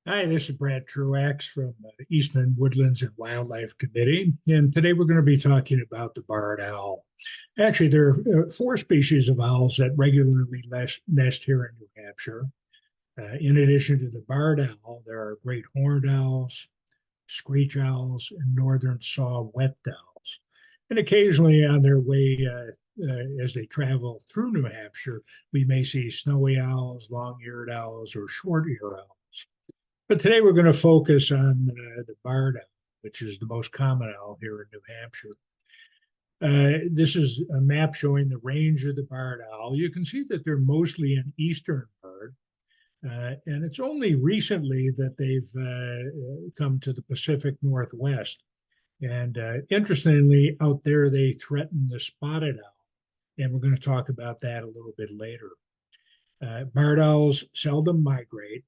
Hi, this is Brad Truax from the Eastman Woodlands and Wildlife Committee, and today we're going to be talking about the barred owl. Actually, there are four species of owls that regularly nest here in New Hampshire. In addition to the barred owl, there are great horned owls, screech owls, and northern saw-whet owls. And occasionally on their way, as they travel through New Hampshire, we may see snowy owls, long-eared owls, or short-eared owls. But today we're going to focus on the barred owl, which is the most common owl here in New Hampshire. This is a map showing the range of the barred owl. You can see that they're mostly an eastern bird, and it's only recently that they've come to the Pacific Northwest. And interestingly, out there they threaten the spotted owl, and we're going to talk about that a little bit later. Barred owls seldom migrate.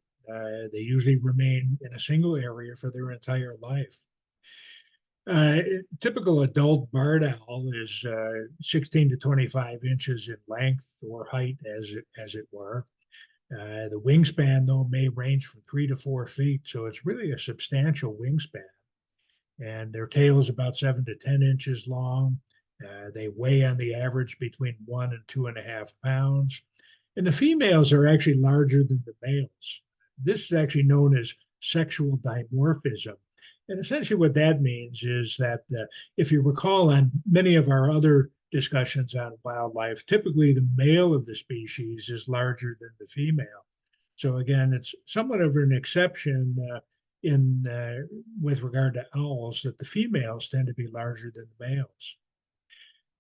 They usually remain in a single area for their entire life. Uh, Typical adult barred owl is 16 to 25 inches in length or height, as it were. The wingspan, though, may range from 3 to 4 feet, so it's really a substantial wingspan. And their tail is about 7 to 10 inches long. They weigh on the average between 1 and 2.5 pounds. And the females are actually larger than the males. This is actually known as sexual dimorphism. And essentially, what that means is that if you recall on many of our other discussions on wildlife, typically the male of the species is larger than the female. So again, it's somewhat of an exception in with regard to owls that the females tend to be larger than the males.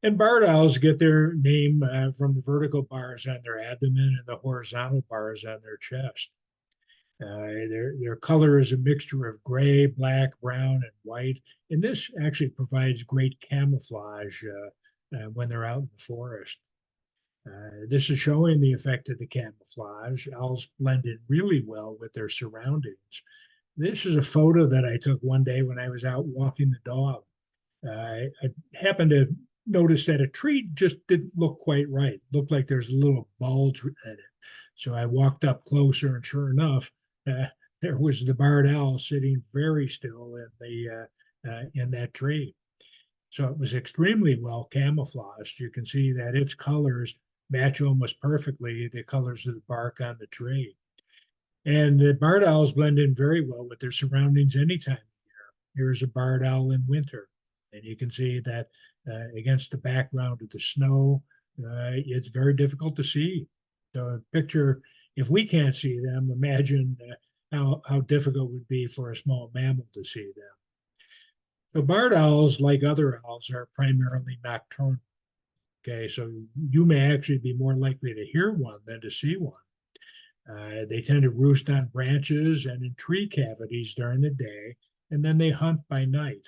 And barred owls get their name from the vertical bars on their abdomen and the horizontal bars on their chest. Their color is a mixture of gray, black, brown, and white, and this actually provides great camouflage when they're out in the forest. This is showing the effect of the camouflage. Owls blend in really well with their surroundings. This is a photo that I took one day when I was out walking the dog. I happened to notice that a tree just didn't look quite right. It looked like there's a little bulge in it. So I walked up closer, and sure enough, uh, there was the barred owl sitting very still in that tree. So it was extremely well camouflaged. You can see that its colors match almost perfectly the colors of the bark on the tree. And the barred owls blend in very well with their surroundings any time of year. Here's a barred owl in winter, and you can see that against the background of the snow, it's very difficult to see. So picture, if we can't see them, imagine how difficult it would be for a small mammal to see them. So barred owls, like other owls, are primarily nocturnal. Okay, so you may actually be more likely to hear one than to see one. They tend to roost on branches and in tree cavities during the day, and then they hunt by night.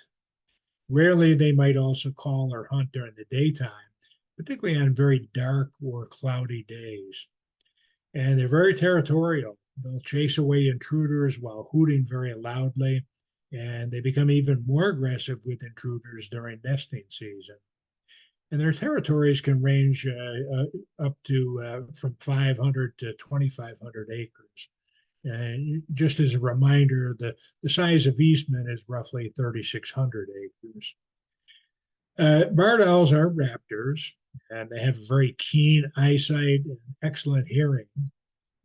Rarely they might also call or hunt during the daytime, particularly on very dark or cloudy days. And they're very territorial. They'll chase away intruders while hooting very loudly, and they become even more aggressive with intruders during nesting season. And their territories can range up to from 500 to 2,500 acres. And just as a reminder, the size of Eastman is roughly 3,600 acres. Barred owls are raptors, and they have very keen eyesight and excellent hearing.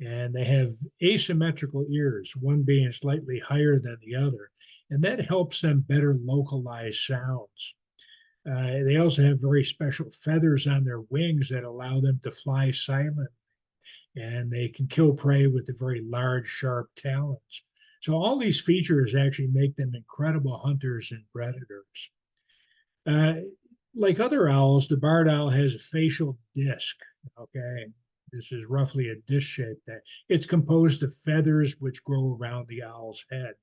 And they have asymmetrical ears, one being slightly higher than the other. And that helps them better localize sounds. They also have very special feathers on their wings that allow them to fly silently, and they can kill prey with the very large, sharp talons. So all these features actually make them incredible hunters and predators. Uh, like other owls, the barred owl has a facial disc. Okay, this is roughly a disc shape. That it's composed of feathers which grow around the owl's head.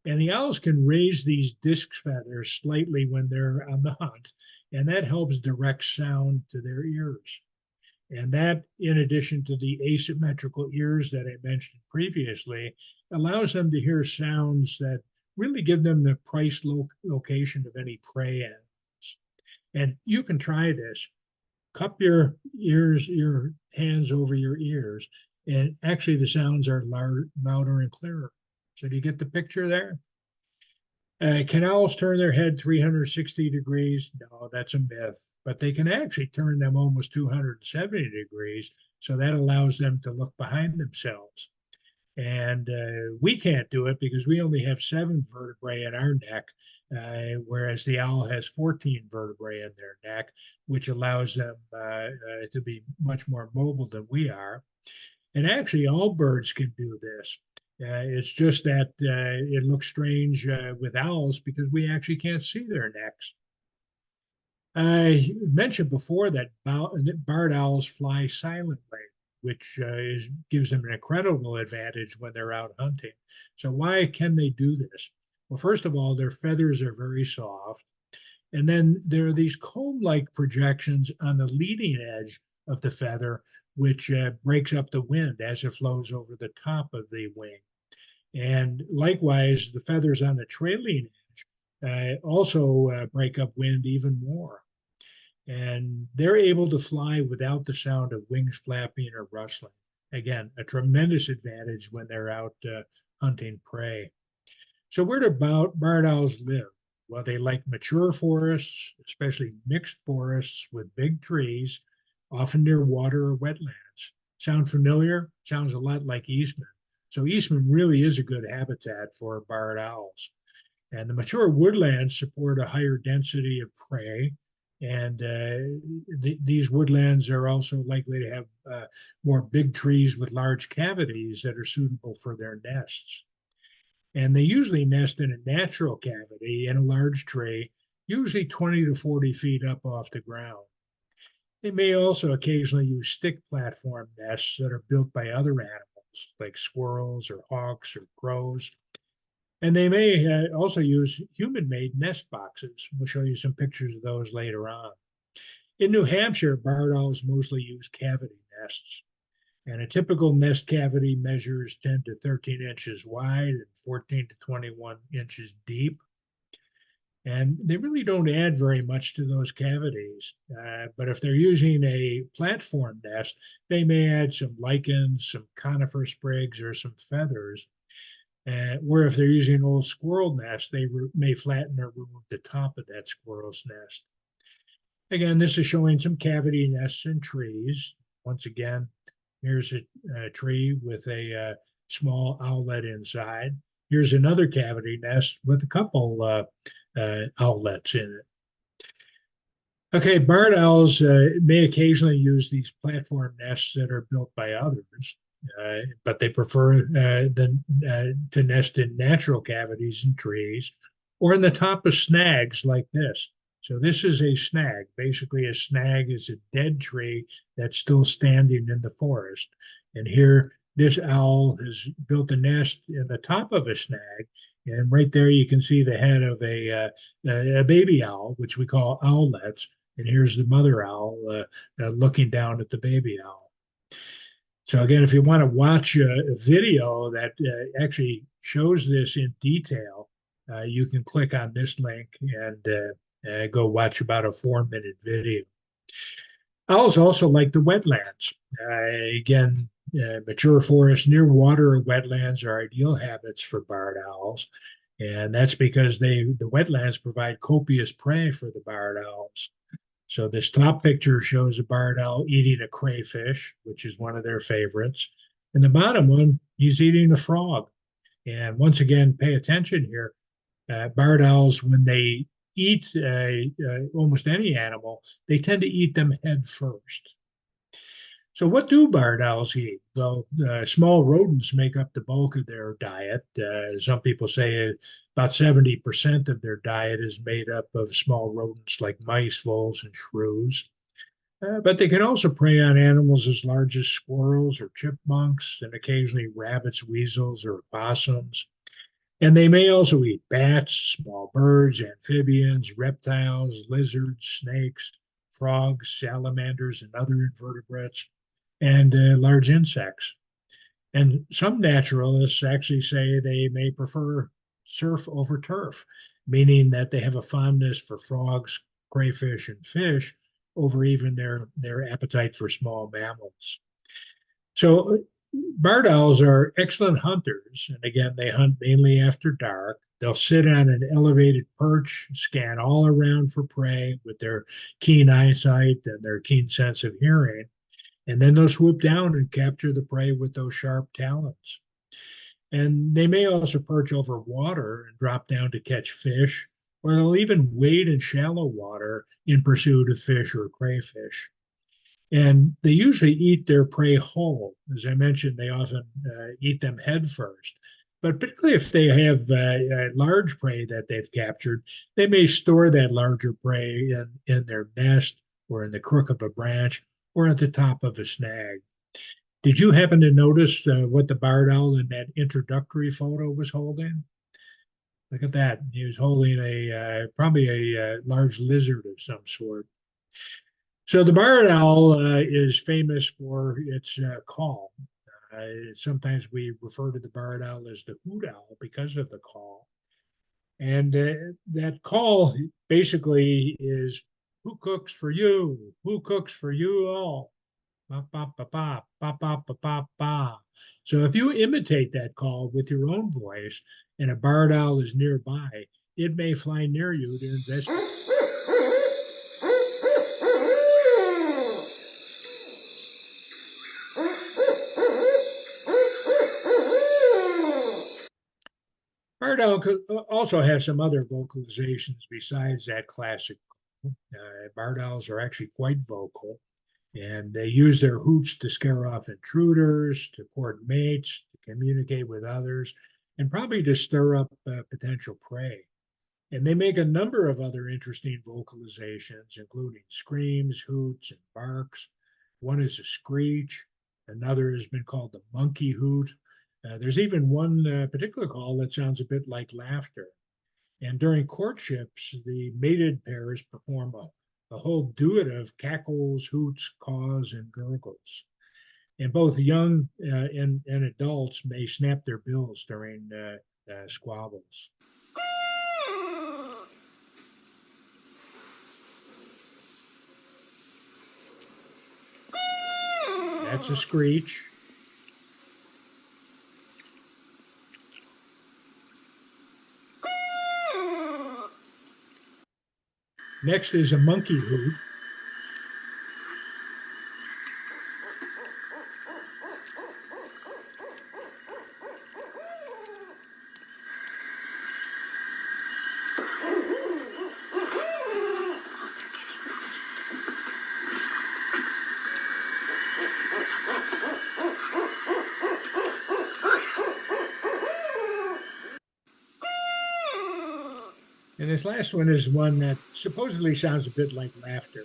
And the owls can raise these disc feathers slightly when they're on the hunt, and that helps direct sound to their ears. And that, in addition to the asymmetrical ears that I mentioned previously, allows them to hear sounds that really give them the precise location of any prey animals. And you can try this. Cup your hands over your ears, and actually the sounds are louder and clearer. So do you get the picture there? Can owls turn their head 360 degrees? No, that's a myth, but they can actually turn them almost 270 degrees. So that allows them to look behind themselves. And we can't do it because we only have 7 vertebrae in our neck, whereas the owl has 14 vertebrae in their neck, which allows them to be much more mobile than we are. And actually, all birds can do this. It's just that it looks strange with owls because we actually can't see their necks. I mentioned before that barred owls fly silently, which gives them an incredible advantage when they're out hunting. So why can they do this? Well, first of all, their feathers are very soft. And then there are these comb-like projections on the leading edge of the feather, which breaks up the wind as it flows over the top of the wing. And likewise, the feathers on the trailing edge also break up wind even more. And they're able to fly without the sound of wings flapping or rustling. Again, a tremendous advantage when they're out hunting prey. So where do barred owls live? Well, they like mature forests, especially mixed forests with big trees, often near water or wetlands. Sound familiar? Sounds a lot like Eastman. So Eastman really is a good habitat for barred owls. And the mature woodlands support a higher density of prey. And these woodlands are also likely to have more big trees with large cavities that are suitable for their nests. And they usually nest in a natural cavity in a large tree, usually 20 to 40 feet up off the ground. They may also occasionally use stick platform nests that are built by other animals, like squirrels or hawks or crows. And they may also use human-made nest boxes. We'll show you some pictures of those later on. In New Hampshire, barred owls mostly use cavity nests. And a typical nest cavity measures 10 to 13 inches wide and 14 to 21 inches deep. And they really don't add very much to those cavities. But if they're using a platform nest, they may add some lichens, some conifer sprigs, or some feathers. Where if they're using an old squirrel nest, they may flatten or remove the top of that squirrel's nest. Again, this is showing some cavity nests in trees. Once again, here's a tree with a small owlet inside. Here's another cavity nest with a couple outlets in it. Okay, barred owls may occasionally use these platform nests that are built by others, but they prefer to nest in natural cavities in trees or in the top of snags like this. So this is a snag. Basically, a snag is a dead tree that's still standing in the forest. And here, this owl has built a nest in the top of a snag. And right there, you can see the head of a baby owl, which we call owlets. And here's the mother owl looking down at the baby owl. So again, if you want to watch a video that actually shows this in detail, you can click on this link and go watch about a 4-minute video. Owls also like the wetlands. Again, mature forests near water or wetlands are ideal habitats for barred owls. And that's because the wetlands provide copious prey for the barred owls. So this top picture shows a barred owl eating a crayfish, which is one of their favorites. And the bottom one, he's eating a frog. And once again, pay attention here. Barred owls, when they eat almost any animal, they tend to eat them head first. So what do barred owls eat? Well, small rodents make up the bulk of their diet. Some people say about 70% of their diet is made up of small rodents like mice, voles, and shrews. But they can also prey on animals as large as squirrels or chipmunks, and occasionally rabbits, weasels, or opossums. And they may also eat bats, small birds, amphibians, reptiles, lizards, snakes, frogs, salamanders, and other invertebrates, and large insects. And some naturalists actually say they may prefer surf over turf, meaning that they have a fondness for frogs, crayfish, and fish over even their appetite for small mammals. So Barred owls are excellent hunters, and again, they hunt mainly after dark. They'll sit on an elevated perch, scan all around for prey with their keen eyesight and their keen sense of hearing, and then they'll swoop down and capture the prey with those sharp talons. And they may also perch over water and drop down to catch fish, or they'll even wade in shallow water in pursuit of fish or crayfish. And they usually eat their prey whole. As I mentioned, they often eat them head first. But particularly if they have large prey that they've captured, they may store that larger prey in their nest or in the crook of a branch or at the top of a snag. Did you happen to notice what the barred owl in that introductory photo was holding? Look at that. He was holding probably a large lizard of some sort. So the barred owl is famous for its call. Sometimes we refer to the barred owl as the hoot owl because of the call. And that call basically is, who cooks for you? Who cooks for you all? Ba, ba, ba, ba, ba, ba, ba, ba, ba. So if you imitate that call with your own voice and a barred owl is nearby, it may fly near you to investigate. Barred owl could also have some other vocalizations besides that classic. Barred owls are actually quite vocal, and they use their hoots to scare off intruders, to court mates, to communicate with others, and probably to stir up potential prey. And they make a number of other interesting vocalizations, including screams, hoots, and barks. One is a screech. Another has been called the monkey hoot. There's even one particular call that sounds a bit like laughter. And during courtships, the mated pairs perform a whole duet of cackles, hoots, caws, and gurgles. And both young and adults may snap their bills during squabbles. That's a screech. Next is a monkey hoot. And this last one is one that supposedly sounds a bit like laughter.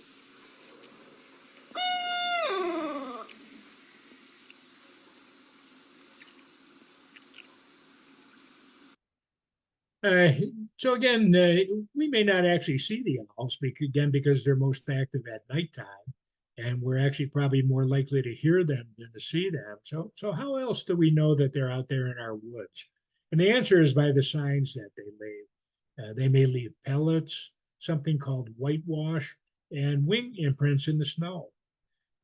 Uh, so again, we may not actually see the owls because they're most active at nighttime, and we're actually probably more likely to hear them than to see them. So how else do we know that they're out there in our woods? And the answer is by the signs that they leave. They may leave pellets, something called whitewash, and wing imprints in the snow.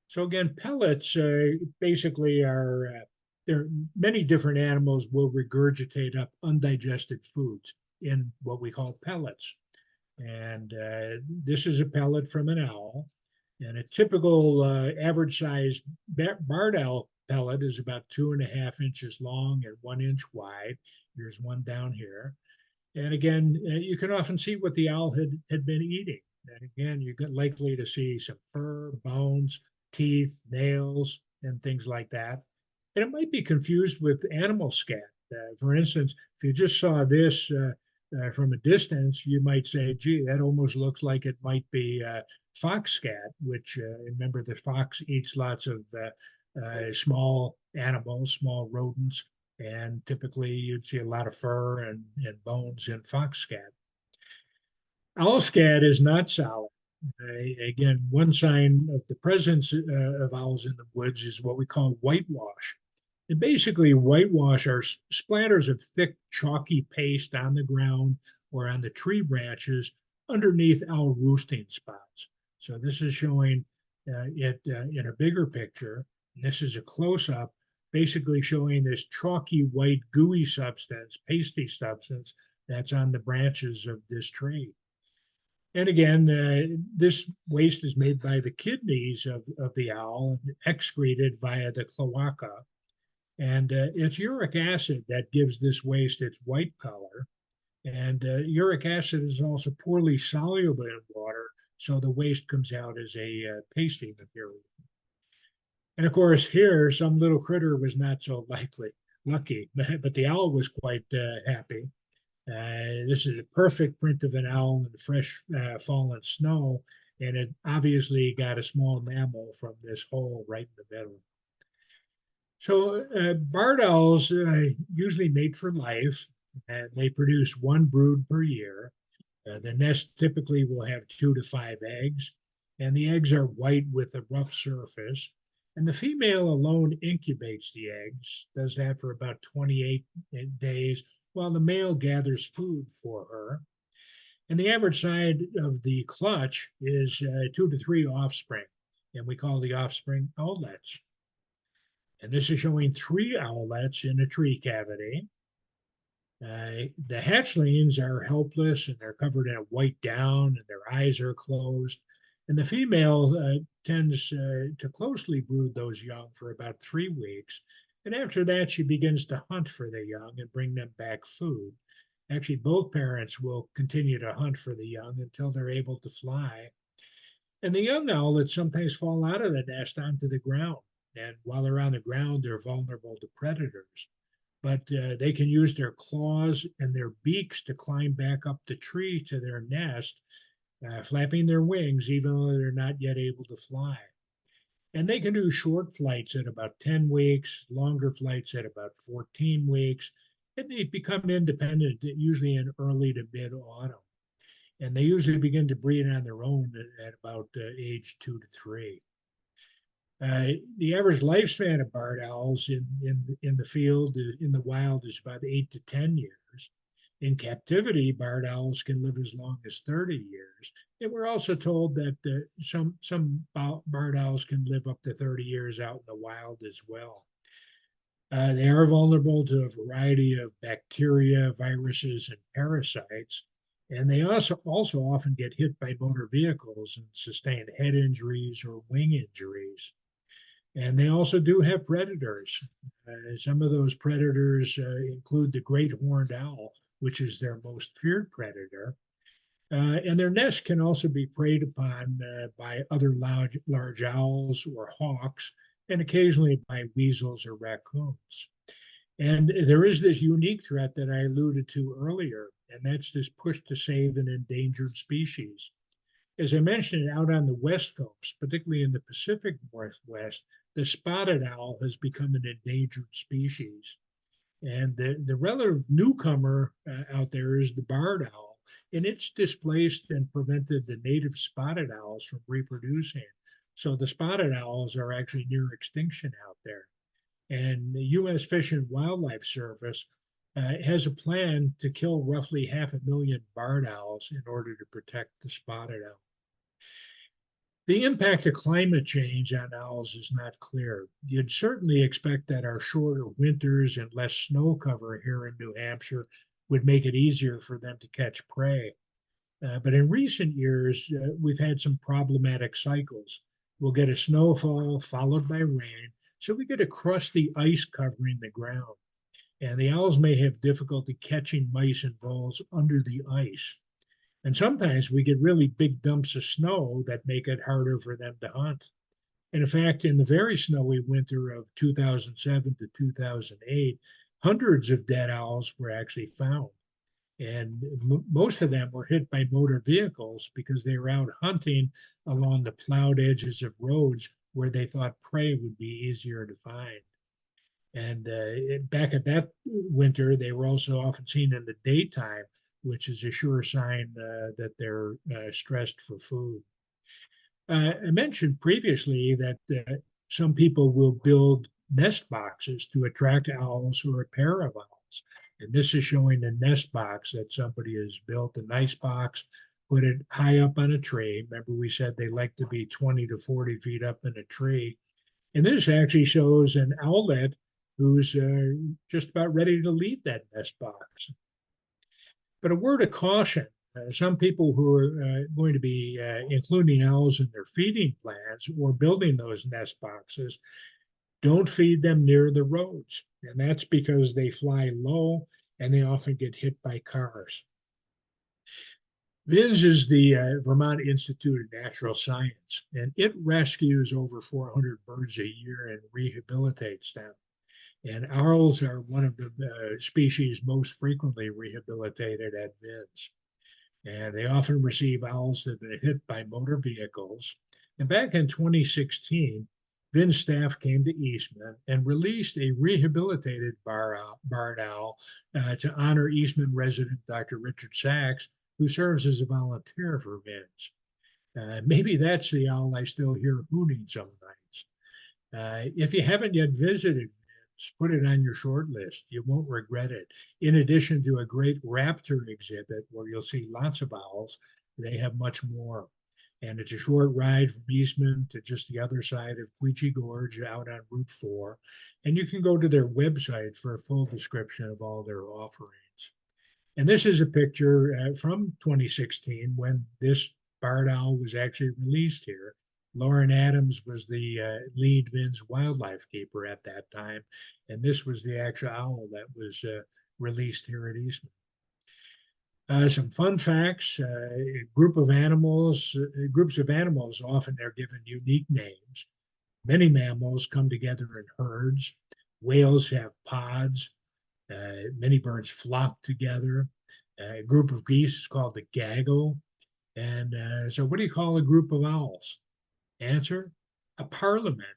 So again, pellets basically are there. Many different animals will regurgitate up undigested foods in what we call pellets, and this is a pellet from an owl. And a typical average size barred owl pellet is about 2.5 inches long and 1 inch wide. Here's one down here. And again, you can often see what the owl had been eating. And again, you're likely to see some fur, bones, teeth, nails, and things like that. And it might be confused with animal scat. For instance, if you just saw this from a distance, you might say, gee, that almost looks like it might be fox scat, which remember the fox eats lots of small animals, small rodents, and typically you'd see a lot of fur and bones in fox scat. Owl scat is not solid. Again, one sign of the presence of owls in the woods is what we call whitewash. And basically, whitewash are splatters of thick, chalky paste on the ground or on the tree branches underneath owl roosting spots. So this is showing it in a bigger picture. And this is a close-up basically showing this chalky white gooey substance, pasty substance that's on the branches of this tree. And again, this waste is made by the kidneys of the owl and excreted via the cloaca. And it's uric acid that gives this waste its white color. And uric acid is also poorly soluble in water, so the waste comes out as a pasty material. And of course, here, some little critter was not so lucky, but the owl was quite happy. This is a perfect print of an owl in fresh fallen snow, and it obviously got a small mammal from this hole right in the middle. So barred owls usually mate for life, and they produce one brood per year. The nest typically will have 2 to 5 eggs, and the eggs are white with a rough surface. And the female alone incubates the eggs, does that for about 28 days, while the male gathers food for her. And the average size of the clutch is 2 to 3 offspring, and we call the offspring owlets. And this is showing 3 owlets in a tree cavity. The hatchlings are helpless and they're covered in a white down and their eyes are closed. And the female tends to closely brood those young for about 3 weeks. And after that, she begins to hunt for the young and bring them back food. Actually, both parents will continue to hunt for the young until they're able to fly. And the young owlets sometimes fall out of the nest onto the ground. And while they're on the ground, they're vulnerable to predators. But they can use their claws and their beaks to climb back up the tree to their nest, flapping their wings, even though they're not yet able to fly. And they can do short flights at about 10 weeks, longer flights at about 14 weeks, and they become independent, usually in early to mid autumn. And they usually begin to breed on their own at about age 2 to 3. The average lifespan of barred owls in the field, in the wild, is about 8 to 10 years. In captivity, barred owls can live as long as 30 years. And we're also told that some barred owls can live up to 30 years out in the wild as well. They are vulnerable to a variety of bacteria, viruses, and parasites. And they also often get hit by motor vehicles and sustain head injuries or wing injuries. And they also do have predators. Some of those predators include the great horned owl, which is their most feared predator. And their nest can also be preyed upon by other large owls or hawks, and occasionally by weasels or raccoons. And there is this unique threat that I alluded to earlier, and that's this push to save an endangered species. As I mentioned, out on the West Coast, particularly in the Pacific Northwest, the spotted owl has become an endangered species. And the relative newcomer out there is the barred owl, and it's displaced and prevented the native spotted owls from reproducing. So the spotted owls are actually near extinction out there. And the U.S. Fish and Wildlife Service has a plan to kill roughly 500,000 barred owls in order to protect the spotted owl. The impact of climate change on owls is not clear. You'd certainly expect that our shorter winters and less snow cover here in New Hampshire would make it easier for them to catch prey. But in recent years, we've had some problematic cycles. We'll get a snowfall followed by rain, so we get a crusty ice covering the ground. And the owls may have difficulty catching mice and voles under the ice. And sometimes we get really big dumps of snow that make it harder for them to hunt. And in fact, in the very snowy winter of 2007 to 2008, hundreds of dead owls were actually found. And most of them were hit by motor vehicles because they were out hunting along the plowed edges of roads where they thought prey would be easier to find. And back at that winter, they were also often seen in the daytime, which is a sure sign that they're stressed for food. I mentioned previously that some people will build nest boxes to attract owls or a pair of owls. And this is showing a nest box that somebody has built, a nice box, put it high up on a tree. Remember, we said they like to be 20 to 40 feet up in a tree. And this actually shows an owlet who's just about ready to leave that nest box. But a word of caution. Some people who are going to be including owls in their feeding plans or building those nest boxes, don't feed them near the roads. And that's because they fly low and they often get hit by cars. VINS is the Vermont Institute of Natural Science, and it rescues over 400 birds a year and rehabilitates them. And owls are one of the species most frequently rehabilitated at VINS. And they often receive owls that have been hit by motor vehicles. And back in 2016, VINS staff came to Eastman and released a rehabilitated barred owl to honor Eastman resident Dr. Richard Sachs, who serves as a volunteer for VINS. Maybe that's the owl I still hear hooting some nights. If you haven't yet visited VINS, put it on your short list. You won't regret it. In addition to a great raptor exhibit where you'll see lots of owls, they have much more. And it's a short ride from Eastman to just the other side of Quechee Gorge out on Route 4. And you can go to their website for a full description of all their offerings. And this is a picture from 2016 when this barred owl was actually released here. Lauren Adams was the lead VINS wildlife keeper at that time, and this was the actual owl that was released here at Eastman. Some fun facts: groups of animals often are given unique names. Many mammals come together in herds. Whales have pods. Many birds flock together. A group of geese is called the gaggle. And so, what do you call a group of owls? Answer: a parliament.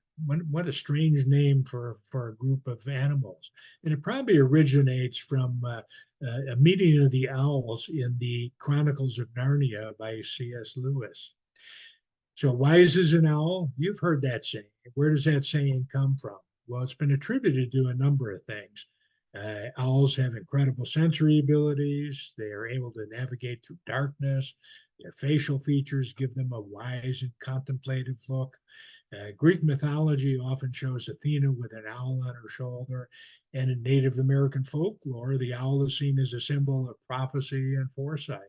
What a strange name for a group of animals. And it probably originates from a meeting of the owls in the Chronicles of Narnia by C.S. Lewis. So wise as an owl, you've heard that saying. Where does that saying come from? Well, it's been attributed to a number of things. Owls have incredible sensory abilities. They are able to navigate through darkness. Their facial features give them a wise and contemplative look. Greek mythology often shows Athena with an owl on her shoulder. And in Native American folklore, the owl is seen as a symbol of prophecy and foresight.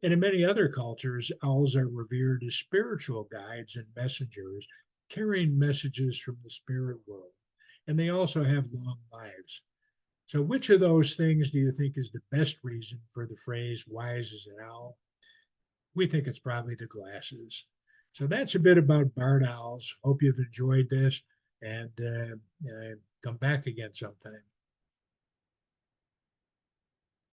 And in many other cultures, owls are revered as spiritual guides and messengers, carrying messages from the spirit world. And they also have long lives. So which of those things do you think is the best reason for the phrase wise as an owl? We think it's probably the glasses. So that's a bit about barred owls. Hope you've enjoyed this and come back again sometime.